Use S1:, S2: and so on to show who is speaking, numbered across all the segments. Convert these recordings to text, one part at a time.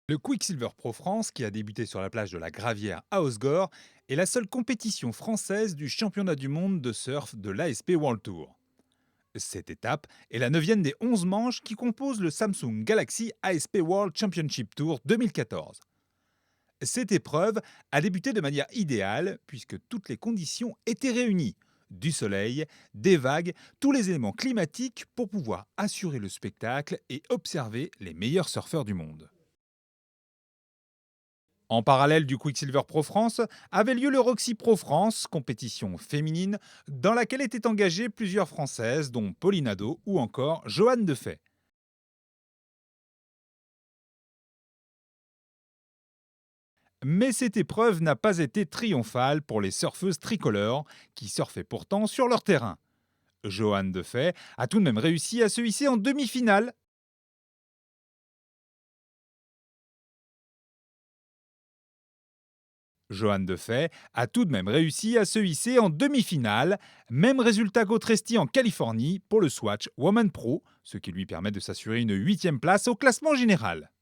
S1: Le Quicksilver Pro France, qui a débuté sur la plage de la Gravière à Osgore, est la seule compétition française du championnat du monde de surf de l'ASP World Tour. Cette étape est la neuvième des 11 manches qui composent le Samsung Galaxy ASP World Championship Tour 2014. Cette épreuve a débuté de manière idéale puisque toutes les conditions étaient réunies. Du soleil, des vagues, tous les éléments climatiques pour pouvoir assurer le spectacle et observer les meilleurs surfeurs du monde. En parallèle du Quicksilver Pro France avait lieu le Roxy Pro France, compétition féminine, dans laquelle étaient engagées plusieurs Françaises, dont Pauline Nadeau ou encore Johanne Defay. Mais cette épreuve n'a pas été triomphale pour les surfeuses tricolores, qui surfaient pourtant sur leur terrain. Johanne Defay a tout de même réussi à se hisser en demi-finale. Johanne Defay a tout de même réussi à se hisser en demi-finale. Même résultat qu'Autresti en Californie pour le Swatch Woman Pro, ce qui lui permet de s'assurer une huitième place au classement général.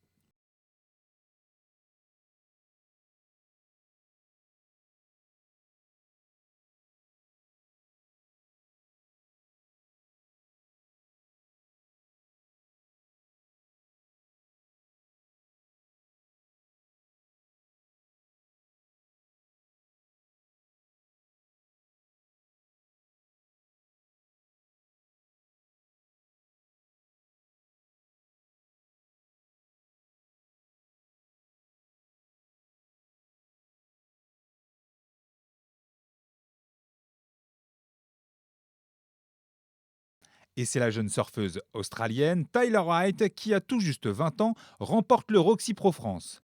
S1: Et c'est la jeune surfeuse australienne Tyler Wright qui a tout juste 20 ans remporte le Roxy Pro France.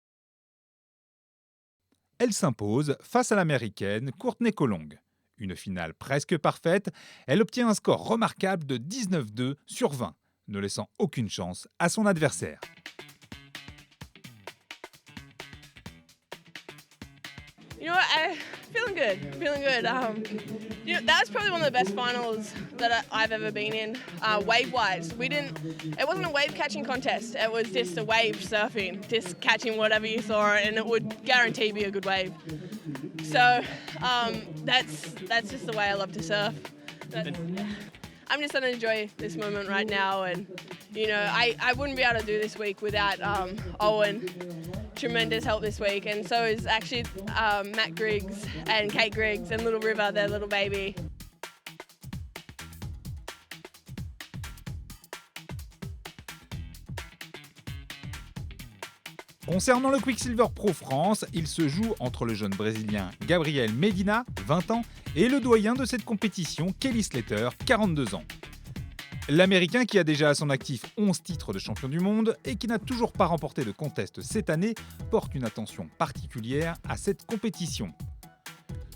S1: Elle s'impose face à l'américaine Courtney Colong. Une finale presque parfaite, elle obtient un score remarquable de 19-2 sur 20, ne laissant aucune chance à son adversaire.
S2: You know what? Feeling good. Feeling good. That was probably one of the best finals that I've ever been in. Wave-wise, we didn't. It wasn't a wave catching contest. It was just a wave surfing, just catching whatever you saw, and it would guarantee be a good wave. So that's just the way I love to surf. But I'm just gonna enjoy this moment right now, and I wouldn't be able to do this week without Owen. Tremendous help this week, and so is actually Matt Griggs and Kate Griggs and Little River, their little baby.
S1: Concernant le Quicksilver Pro France, il se joue entre le jeune brésilien Gabriel Medina, 20 ans, et le doyen de cette compétition, Kelly Slater, 42 ans. L'Américain, qui a déjà à son actif 11 titres de champion du monde et qui n'a toujours pas remporté de contest cette année, porte une attention particulière à cette compétition.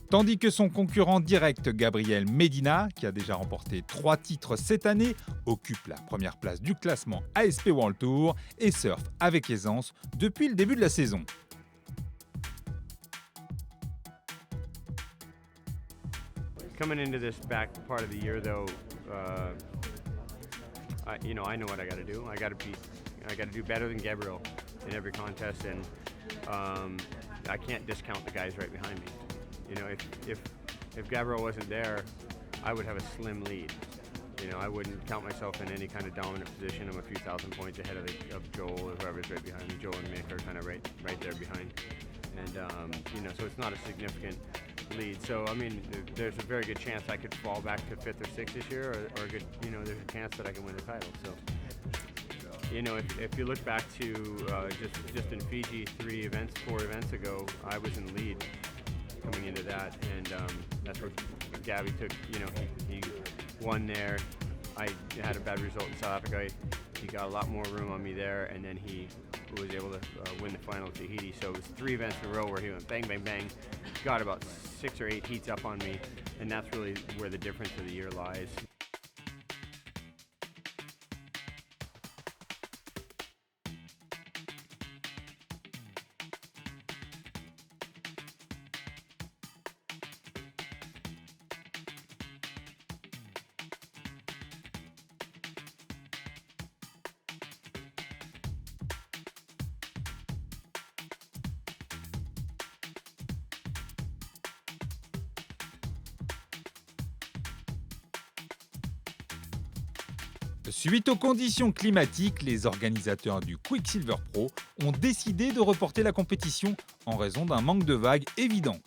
S1: Tandis que son concurrent direct Gabriel Medina, qui a déjà remporté 3 titres cette année, occupe la première place du classement ASP World Tour et surfe avec aisance depuis le début de la saison.
S3: Coming into this back part of the year, though, I know what I got to do. I got to do better than Gabriel in every contest, and I can't discount the guys right behind me. You know, if Gabriel wasn't there, I would have a slim lead. You know, I wouldn't count myself in any kind of dominant position. I'm a few thousand points ahead of Joel or whoever's right behind me. Joel and Mick are kind of right there behind, and so it's not a significant lead. So I mean, there's a very good chance I could fall back to fifth or sixth this year, or a good, there's a chance that I can win the title. So, if you look back to just in Fiji, 4 events ago, I was in the lead coming into that, and that's where Gabby took. He won there. I had a bad result in South Africa. He got a lot more room on me there, and then he was able to win the final at Tahiti. So it was 3 events in a row where he went bang, bang, bang, got about 6 or 8 heats up on me, and that's really where the difference of the year lies.
S1: Suite aux conditions climatiques, les organisateurs du Quicksilver Pro ont décidé de reporter la compétition en raison d'un manque de vagues évident.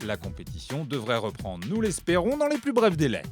S1: La compétition devrait reprendre, nous l'espérons, dans les plus brefs délais.